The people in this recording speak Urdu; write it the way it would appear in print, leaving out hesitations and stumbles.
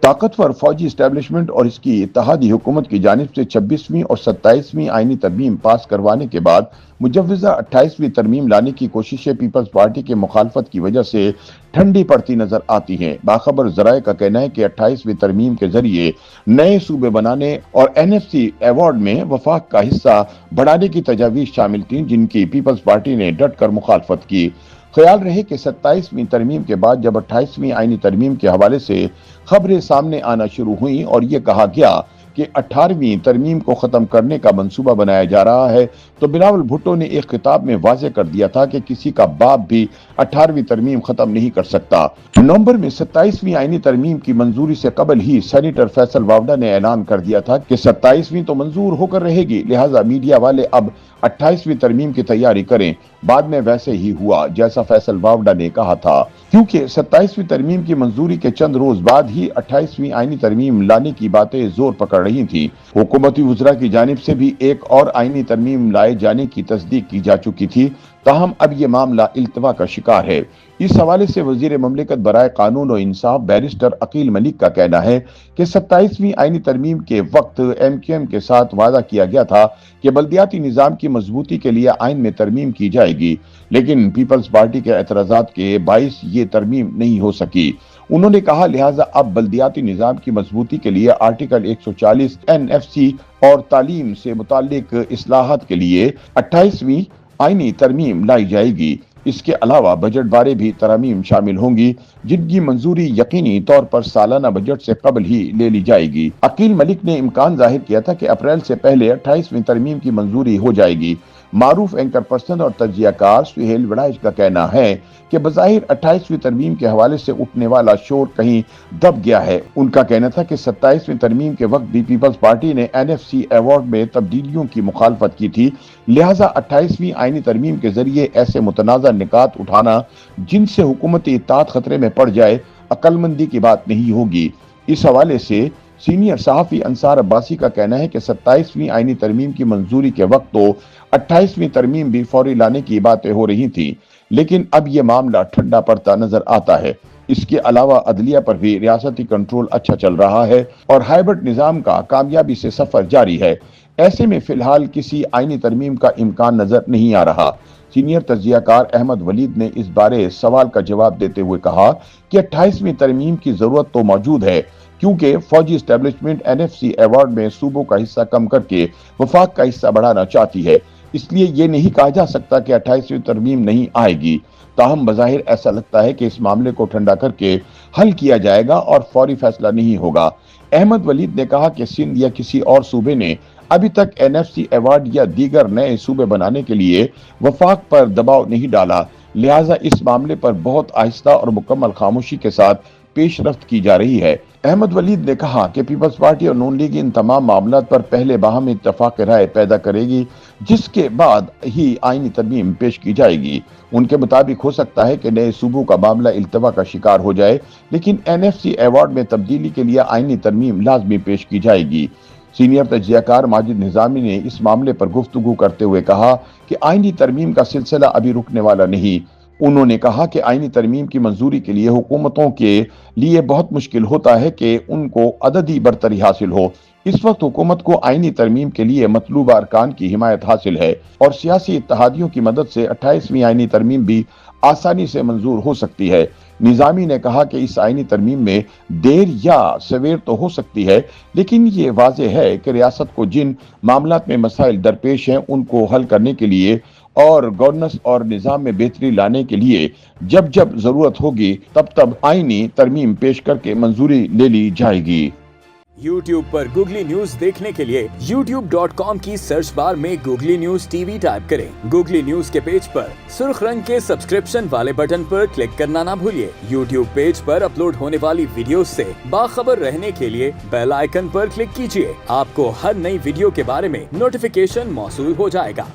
طاقتور فوجی اسٹیبلشمنٹ اور اس کی اتحادی حکومت کی جانب سے 26ویں اور 27ویں آئینی ترمیم پاس کروانے کے بعد مجوزہ 28ویں ترمیم لانے کی کوششیں پیپلز پارٹی کے مخالفت کی وجہ سے ٹھنڈی پڑتی نظر آتی ہیں۔ باخبر ذرائع کا کہنا ہے کہ 28ویں ترمیم کے ذریعے نئے صوبے بنانے اور NFC ایوارڈ میں وفاق کا حصہ بڑھانے کی تجاویز شامل تھیں، جن کی پیپلز پارٹی نے ڈٹ کر مخالفت کی۔ خیال رہے کہ 27ویں ترمیم کے بعد جب 28ویں آئینی ترمیم کے حوالے سے خبریں سامنے آنا شروع ہوئیں اور یہ کہا گیا کہ 18ویں ترمیم کو ختم کرنے کا منصوبہ بنایا جا رہا ہے، تو بلاول بھٹو نے ایک خطاب میں واضح کر دیا تھا کہ کسی کا باپ بھی 18ویں ترمیم ختم نہیں کر سکتا۔ نومبر میں 27ویں آئینی ترمیم کی منظوری سے قبل ہی سینیٹر فیصل واوڈا نے اعلان کر دیا تھا کہ 27ویں تو منظور ہو کر رہے گی، لہٰذا میڈیا والے اب 28ویں ترمیم کی تیاری کریں۔ بعد میں ویسے ہی ہوا جیسا فیصل واوڈا نے کہا تھا، کیونکہ 27ویں ترمیم کی منظوری کے چند روز بعد ہی 28ویں آئینی ترمیم لانے کی باتیں زور پکڑ رہی تھیں۔ حکومتی وزراء کی جانب سے بھی ایک اور آئینی ترمیم لائے جانے کی تصدیق کی جا چکی تھی، تاہم اب یہ معاملہ التوا کا شکار ہے۔ اس حوالے سے وزیر مملکت برائے قانون و انصاف بیرسٹر عقیل ملک کا کہنا ہے کہ 27ویں آئینی ترمیم کے وقت MQM کے ساتھ وعدہ کیا گیا تھا کہ بلدیاتی نظام کی مضبوطی کے لیے آئین میں ترمیم کی جائے گی، لیکن پیپلز پارٹی کے اعتراضات کے باعث یہ ترمیم نہیں ہو سکی۔ انہوں نے کہا لہٰذا اب بلدیاتی نظام کی مضبوطی کے لیے آرٹیکل 140 NFC اور تعلیم سے متعلق اصلاحات کے لیے 28ویں آئینی ترمیم لائی جائے گی۔ اس کے علاوہ بجٹ بارے بھی ترامیم شامل ہوں گی، جن کی منظوری یقینی طور پر سالانہ بجٹ سے قبل ہی لے لی جائے گی۔ عقیل ملک نے امکان ظاہر کیا تھا کہ اپریل سے پہلے 28ویں ترمیم کی منظوری ہو جائے گی۔ معروف اینکر پرسن اور تجزیہ کار سہیل وڑائچ کا کہنا ہے کہ بظاہر 28ویں ترمیم کے حوالے سے اٹھنے والا شور کہیں دب گیا ہے۔ ان کا کہنا تھا کہ 27ویں ترمیم کے وقت بھی پیپلز پارٹی نے NFC ایوارڈ میں تبدیلیوں کی مخالفت کی تھی، لہٰذا 28ویں آئینی ترمیم کے ذریعے ایسے متنازع نکات اٹھانا جن سے حکومتی اطاعت خطرے میں پڑ جائے عقل مندی کی بات نہیں ہوگی۔ اس حوالے سے سینئر صحافی انصار عباسی کا کہنا ہے کہ 27ویں آئینی ترمیم کی منظوری کے وقت تو 28ویں ترمیم بھی فوری لانے کی باتیں ہو رہی تھیں، لیکن اب یہ معاملہ ٹھنڈا پڑتا نظر آتا ہے۔ اس کے علاوہ عدلیہ پر بھی ریاستی کنٹرول اچھا چل رہا ہے اور ہائبرڈ نظام کا کامیابی سے سفر جاری ہے۔ ایسے میں فی الحال کسی آئینی ترمیم کا امکان نظر نہیں آ رہا۔ سینئر تجزیہ کار احمد ولید نے اس بارے سوال کا جواب دیتے ہوئے کہا کہ 28ویں ترمیم کی ضرورت تو موجود ہے، کیونکہ فوجی اسٹیبلشمنٹ NFC ایوارڈ میں صوبوں کا حصہ کم کر کے وفاق کا حصہ بڑھانا چاہتی ہے، اس لیے یہ نہیں کہا جا سکتا کہ 28ویں ترمیم نہیں آئے گی۔ تاہم بظاہر ایسا لگتا ہے کہ اس معاملے کو ٹھنڈا کر کے حل کیا جائے گا اور فوری فیصلہ نہیں ہوگا۔ احمد ولید نے کہا کہ سندھ یا کسی اور صوبے نے ابھی تک NFC ایوارڈ یا دیگر نئے صوبے بنانے کے لیے وفاق پر دباؤ نہیں ڈالا، لہٰذا اس معاملے پر بہت آہستہ اور مکمل خاموشی کے ساتھ پیش رفت کی جا رہی ہے۔ احمد ولید نے کہا کہ پیپلز پارٹی اور نون لیگ ان تمام معاملات پر پہلے باہمی اتفاق رائے پیدا کرے گی، جس کے بعد ہی آئینی ترمیم پیش کی جائے گی۔ ان کے مطابق ہو سکتا ہے کہ نئے صوبوں کا معاملہ التوا کا شکار ہو جائے، لیکن NFC ایوارڈ میں تبدیلی کے لیے آئینی ترمیم لازمی پیش کی جائے گی۔ سینئر تجزیہ کار ماجد نظامی نے اس معاملے پر گفتگو کرتے ہوئے کہا کہ آئینی ترمیم کا سلسلہ ابھی رکنے والا نہیں۔ انہوں نے کہا کہ آئینی ترمیم کی منظوری کے لیے حکومتوں کے لیے بہت مشکل ہوتا ہے کہ ان کو عددی برتری حاصل ہو۔ اس وقت حکومت کو آئینی ترمیم کے لیے مطلوبہ ارکان کی حمایت حاصل ہے اور سیاسی اتحادیوں کی مدد سے 28ویں آئینی ترمیم بھی آسانی سے منظور ہو سکتی ہے۔ نظامی نے کہا کہ اس آئینی ترمیم میں دیر یا سویر تو ہو سکتی ہے، لیکن یہ واضح ہے کہ ریاست کو جن معاملات میں مسائل درپیش ہیں ان کو حل کرنے کے لیے اور گورننس اور نظام میں بہتری لانے کے لیے جب جب ضرورت ہوگی تب آئینی ترمیم پیش کر کے منظوری لے لی جائے گی۔ YouTube پر گوگلی نیوز دیکھنے کے لیے youtube.com کی سرچ بار میں گوگلی نیوز TV ٹائپ کریں۔ گوگلی نیوز کے پیج پر سرخ رنگ کے سبسکرپشن والے بٹن پر کلک کرنا نہ بھولیے۔ YouTube پیج پر اپلوڈ ہونے والی ویڈیوز سے باخبر رہنے کے لیے بیل آئیکن پر کلک کیجیے۔ آپ کو ہر نئی ویڈیو کے بارے میں نوٹیفیکیشن موصول ہو جائے گا۔